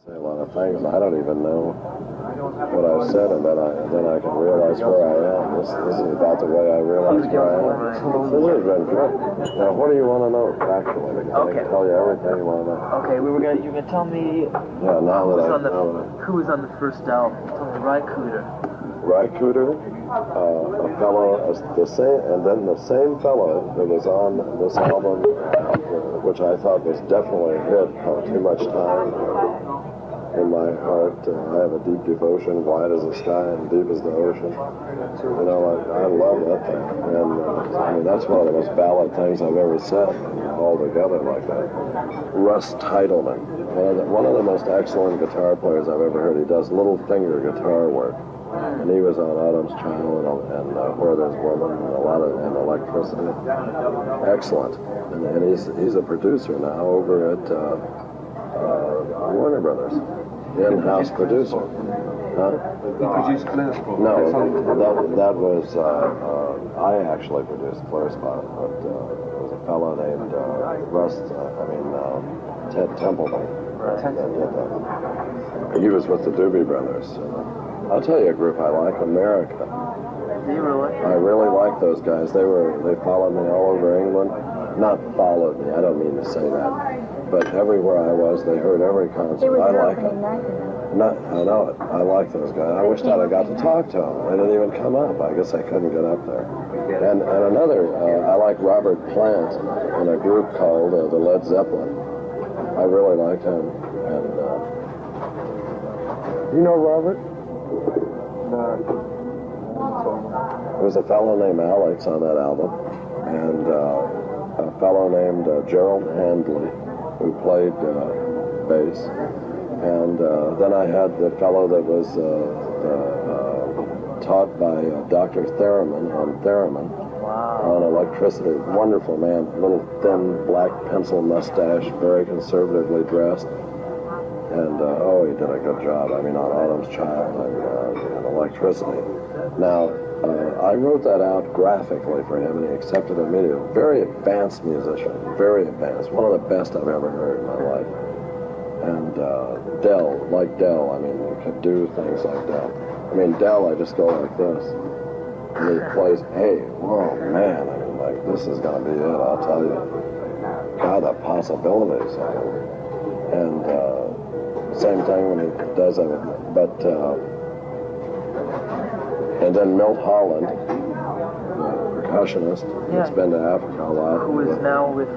Say a lot of things. I don't even know what I've said, and then I can realize where I am. This is about the way I realize where I am. This has been good. Now, what do you want to know factually? I can tell you everything you want to know. Okay, you're gonna tell me. Yeah, who was on the first album? Tell me, Rycooter. Rycooter, a fellow, the same, and then the same fellow that was on this album, which I thought was definitely a hit, called Too Much Time. In my heart, I have a deep devotion, wide as the sky and deep as the ocean. You know, I love that thing. And I mean, that's one of the most ballad things I've ever said, all together like that. Russ Titleman, one of the most excellent guitar players I've ever heard. He does little finger guitar work. And he was on Autumn's Child and Where There's Woman and a lot of and Electricity. Excellent. And he's a producer now over at Warner Brothers. In-house producer. Huh? He produced Clear Spot. No, that was, I actually produced Clear Spot, but there was a fellow named Ted Templeman. He was with the Doobie Brothers. I'll tell you a group I like, America. Do you really? I really like those guys. They followed me all over England. Not followed me, I don't mean to say that. But everywhere I was, they heard every concert. I like them. I know it. I like those guys. I wish that I got to talk to them. They didn't even come up. I guess I couldn't get up there. And another, I like Robert Plant in a group called the Led Zeppelin. I really like him. And you know Robert? No. There was a fellow named Alex on that album, and a fellow named Gerald Handley, who played bass, and then I had the fellow that was taught by Dr. Theremin on Theremin on electricity. Wonderful man, little thin black pencil mustache, very conservatively dressed, and he did a good job. I mean, on Autumn's Child and Electricity. Now, I wrote that out graphically for him, and he accepted it immediately. Very advanced musician, very advanced. One of the best I've ever heard in my life. And Del, I mean, he could do things like Del. I mean, Del, I just go like this. And he plays, hey, whoa, man, I mean, like, this is going to be it, I'll tell you. God, the possibilities. And same thing when he does it, but... and then Milt Holland, the percussionist, that's been to Africa a lot. Who is now with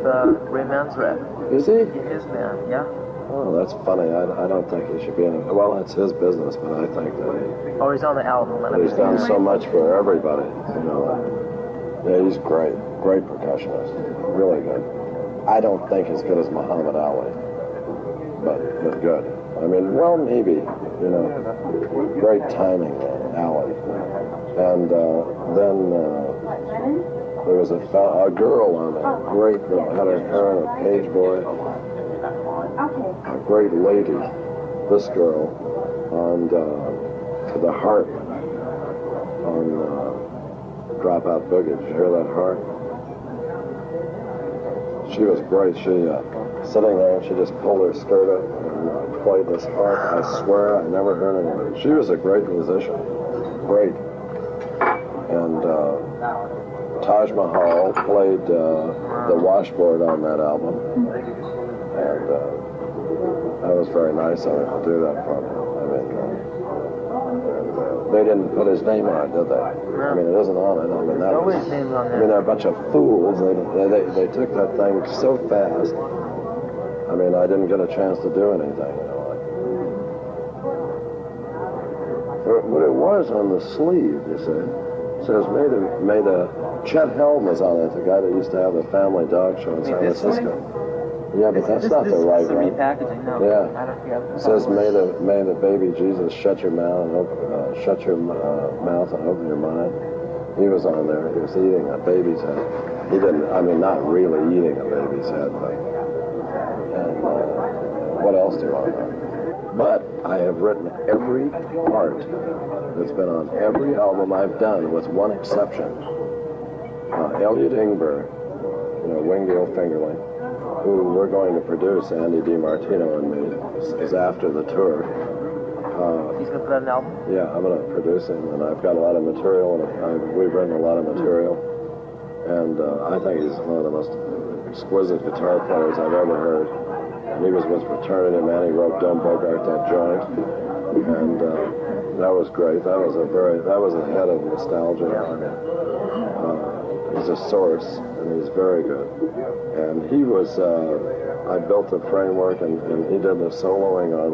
Ray Manzarek. Is he? In his band, yeah. Oh, that's funny. I don't think he should be in it. Well, it's his business, but I think that he's on the album. He's done so much for everybody. You know, yeah, he's great. Great percussionist. Really good. I don't think as good as Muhammad Ali, but good. I mean, well, maybe, you know, great timing, Ali. And then there was a girl on there, great, had her hair on a page boy, a great lady, this girl, on the harp, on Dropout Boogie. Did you hear that harp? She was great. She, sitting there, she just pulled her skirt up and played this harp. I swear I never heard anything. She was a great musician. Great. And Taj Mahal played the washboard on that album. And that was very nice of him to do that for me. I mean, they didn't put his name on it, did they? I mean, it isn't on it. I mean, that was, his name on there. I mean, they're a bunch of fools. They took that thing so fast. I mean, I didn't get a chance to do anything, you know. But it was on the sleeve, you see. It says, may the Chet Helm was on it, the guy that used to have the Family Dog Show in San Francisco. Yeah, but that's not the right one. Repackaging, no. Yeah. I don't care. It says, may the baby Jesus shut your mouth and mouth and open your mind. He was on there. He was eating a baby's head. He didn't. I mean, not really eating a baby's head, but. And what else do you want to know? But I have written every part that's been on every album I've done, with one exception. Elliot Ingber, you know, Winged Fingerling. who we're going to produce, Andy DiMartino and me, is after the tour. He's going to put out an album? Yeah, I'm going to produce him, and I've got a lot of material, and we've written a lot of material, and I think he's one of the most exquisite guitar players I've ever heard. And he was with Fraternity Man. He wrote "Don't Bogart That Joint," and that was great. That was the head of nostalgia. He's a source, and he's very good. And he was, I built the framework, and he did the soloing on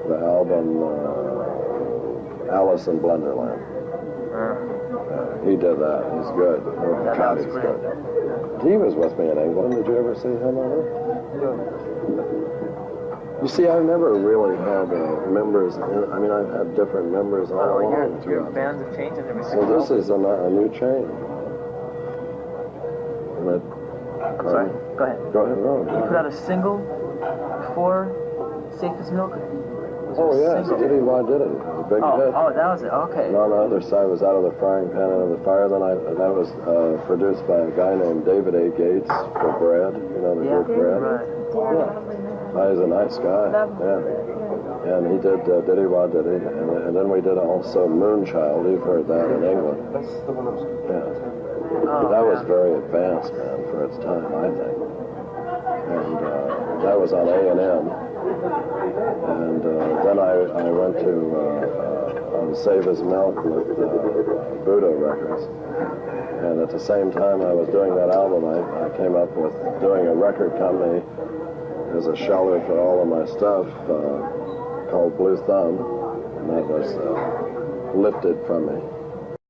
the album Alice in Blunderland. He did that. He's good. Oh, God, he's good. He was with me in England. Did you ever see him on it? You see, I've never really had members. I mean, I've had different members all along. Your bands have changed and everything. So this is a new change. I'm sorry. Go ahead. Go ahead. No. You put out a single before Safe as Milk? Oh, yes. Diddy Why Diddy. It was a big hit. Oh, that was it. Okay. And on the other side was Out of the Frying Pan Into the Fire. Then that was produced by a guy named David A. Gates for Bread. You know the group Bread? Right. Yeah. He's a nice guy. Yeah. And he did Diddy Why Diddy. And then we did also Moonchild. You've heard that in England. That's the one I was... Yeah. That was very advanced, man, for its time, I think. And that was on A&M. And then I went to on Save As Milk with Buddha Records. And at the same time I was doing that album, I came up with doing a record company as a shelter for all of my stuff called Blue Thumb. And that was lifted from me.